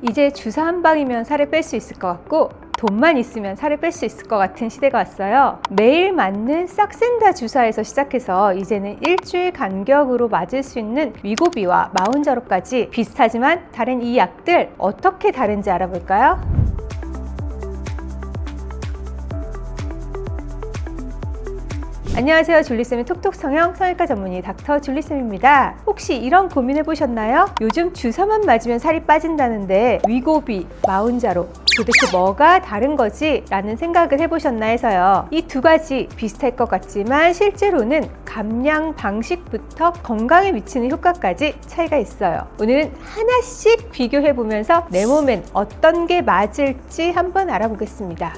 이제 주사 한 방이면 살을 뺄 수 있을 것 같고 돈만 있으면 살을 뺄 수 있을 것 같은 시대가 왔어요. 매일 맞는 싹센다 주사에서 시작해서 이제는 일주일 간격으로 맞을 수 있는 위고비와 마운자로까지 비슷하지만 다른 이 약들 어떻게 다른지 알아볼까요? 안녕하세요. 줄리쌤의 톡톡 성형 성형외과 전문의 닥터 줄리쌤입니다. 혹시 이런 고민 해보셨나요? 요즘 주사만 맞으면 살이 빠진다는데 위고비, 마운자로 도대체 뭐가 다른 거지? 라는 생각을 해보셨나 해서요. 이 두 가지 비슷할 것 같지만 실제로는 감량 방식부터 건강에 미치는 효과까지 차이가 있어요. 오늘은 하나씩 비교해보면서 내 몸엔 어떤 게 맞을지 한번 알아보겠습니다.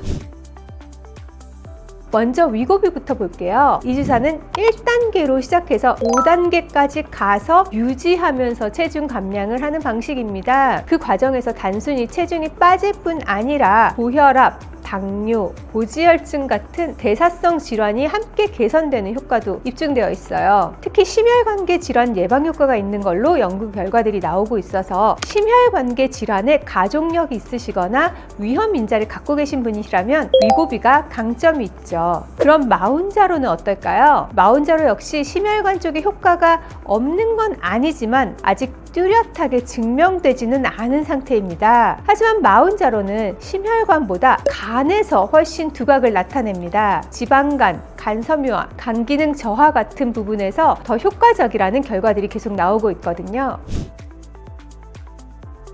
먼저 위고비부터 볼게요. 이 주사는 1단계로 시작해서 5단계까지 가서 유지하면서 체중 감량을 하는 방식입니다. 그 과정에서 단순히 체중이 빠질 뿐 아니라 고혈압, 당뇨, 고지혈증 같은 대사성 질환이 함께 개선되는 효과도 입증되어 있어요. 특히 심혈관계 질환 예방 효과가 있는 걸로 연구 결과들이 나오고 있어서 심혈관계 질환에 가족력이 있으시거나 위험 인자를 갖고 계신 분이시라면 위고비가 강점이 있죠. 그럼 마운자로는 어떨까요? 마운자로 역시 심혈관 쪽에 효과가 없는 건 아니지만 아직 뚜렷하게 증명되지는 않은 상태입니다. 하지만 마운자로는 심혈관보다 간에서 훨씬 두각을 나타냅니다. 지방간, 간섬유화, 간 기능 저하 같은 부분에서 더 효과적이라는 결과들이 계속 나오고 있거든요.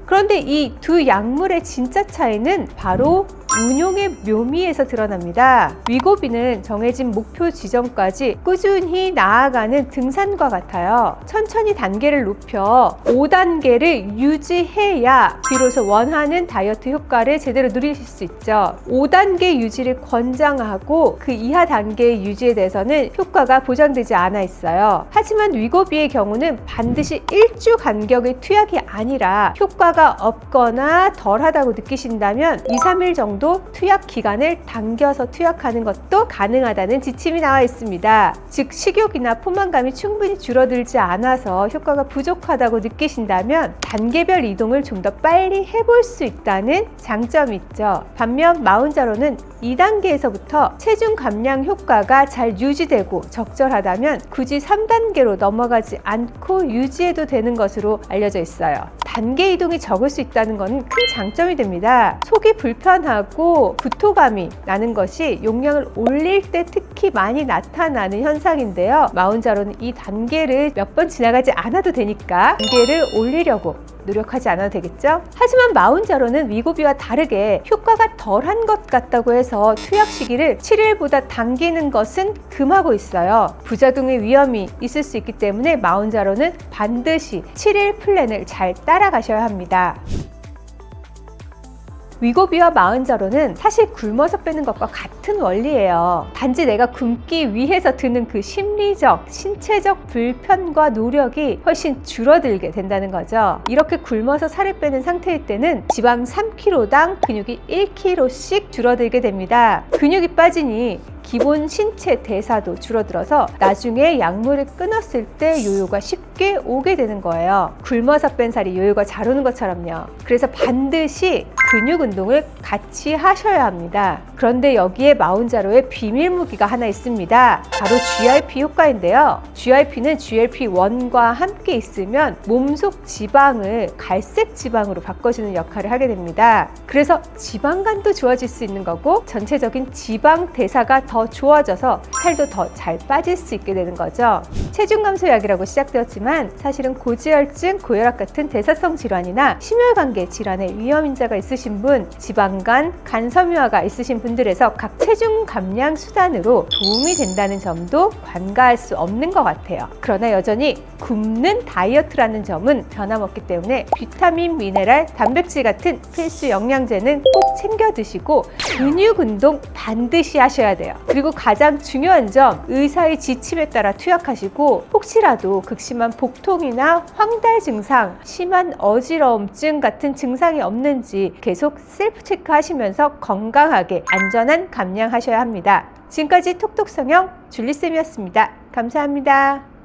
그런데 이 두 약물의 진짜 차이는 바로 운용의 묘미에서 드러납니다. 위고비는 정해진 목표 지점까지 꾸준히 나아가는 등산과 같아요. 천천히 단계를 높여 5단계를 유지해야 비로소 원하는 다이어트 효과를 제대로 누리실 수 있죠. 5단계 유지를 권장하고 그 이하 단계의 유지에 대해서는 효과가 보장되지 않아 있어요. 하지만 위고비의 경우는 반드시 1주 간격의 투약이 아니라 효과가 없거나 덜하다고 느끼신다면 2-3일 정도 투약 기간을 당겨서 투약하는 것도 가능하다는 지침이 나와 있습니다. 즉 식욕이나 포만감이 충분히 줄어들지 않아서 효과가 부족하다고 느끼신다면 단계별 이동을 좀 더 빨리 해볼 수 있다는 장점이 있죠. 반면 마운자로는 2단계에서부터 체중 감량 효과가 잘 유지되고 적절하다면 굳이 3단계로 넘어가지 않고 유지해도 되는 것으로 알려져 있어요. 단계 이동이 적을 수 있다는 것은 큰 장점이 됩니다. 속이 불편하고 구토감이 나는 것이 용량을 올릴 때 특히 많이 나타나는 현상인데요. 마운자로는 이 단계를 몇 번 지나가지 않아도 되니까 단계를 올리려고 노력하지 않아도 되겠죠? 하지만 마운자로는 위고비와 다르게 효과가 덜한 것 같다고 해서 투약 시기를 7일보다 당기는 것은 금하고 있어요. 부작용의 위험이 있을 수 있기 때문에 마운자로는 반드시 7일 플랜을 잘 따라가셔야 합니다. 위고비와 마운자로는 사실 굶어서 빼는 것과 같은 원리예요. 단지 내가 굶기 위해서 드는 그 심리적, 신체적 불편과 노력이 훨씬 줄어들게 된다는 거죠. 이렇게 굶어서 살을 빼는 상태일 때는 지방 3kg당 근육이 1kg씩 줄어들게 됩니다. 근육이 빠지니 기본 신체 대사도 줄어들어서 나중에 약물을 끊었을 때 요요가 쉽게 오게 되는 거예요. 굶어서 뺀 살이 요요가 잘 오는 것처럼요. 그래서 반드시 근육 운동을 같이 하셔야 합니다. 그런데 여기에 마운자로의 비밀 무기가 하나 있습니다. 바로 GRP 효과인데요. GRP는 GLP-1과 함께 있으면 몸속 지방을 갈색 지방으로 바꿔주는 역할을 하게 됩니다. 그래서 지방간도 좋아질 수 있는 거고 전체적인 지방 대사가 더 좋아져서 살도 더 잘 빠질 수 있게 되는 거죠. 체중 감소약이라고 시작되었지만 사실은 고지혈증, 고혈압 같은 대사성 질환이나 심혈관계 질환의 위험 인자가 있으신 분, 지방간, 간섬유화가 있으신 분들에서 각 체중 감량 수단으로 도움이 된다는 점도 관가할 수 없는 것 같아요. 그러나 여전히 굶는 다이어트라는 점은 변함없기 때문에 비타민, 미네랄, 단백질 같은 필수 영양제는 꼭 챙겨 드시고 근육 운동 반드시 하셔야 돼요. 그리고 가장 중요한 점, 의사의 지침에 따라 투약하시고 혹시라도 극심한 복통이나 황달 증상, 심한 어지러움증 같은 증상이 없는지 계속 셀프 체크하시면서 건강하게 안전한 감량하셔야 합니다. 지금까지 톡톡 성형 줄리쌤이었습니다. 감사합니다.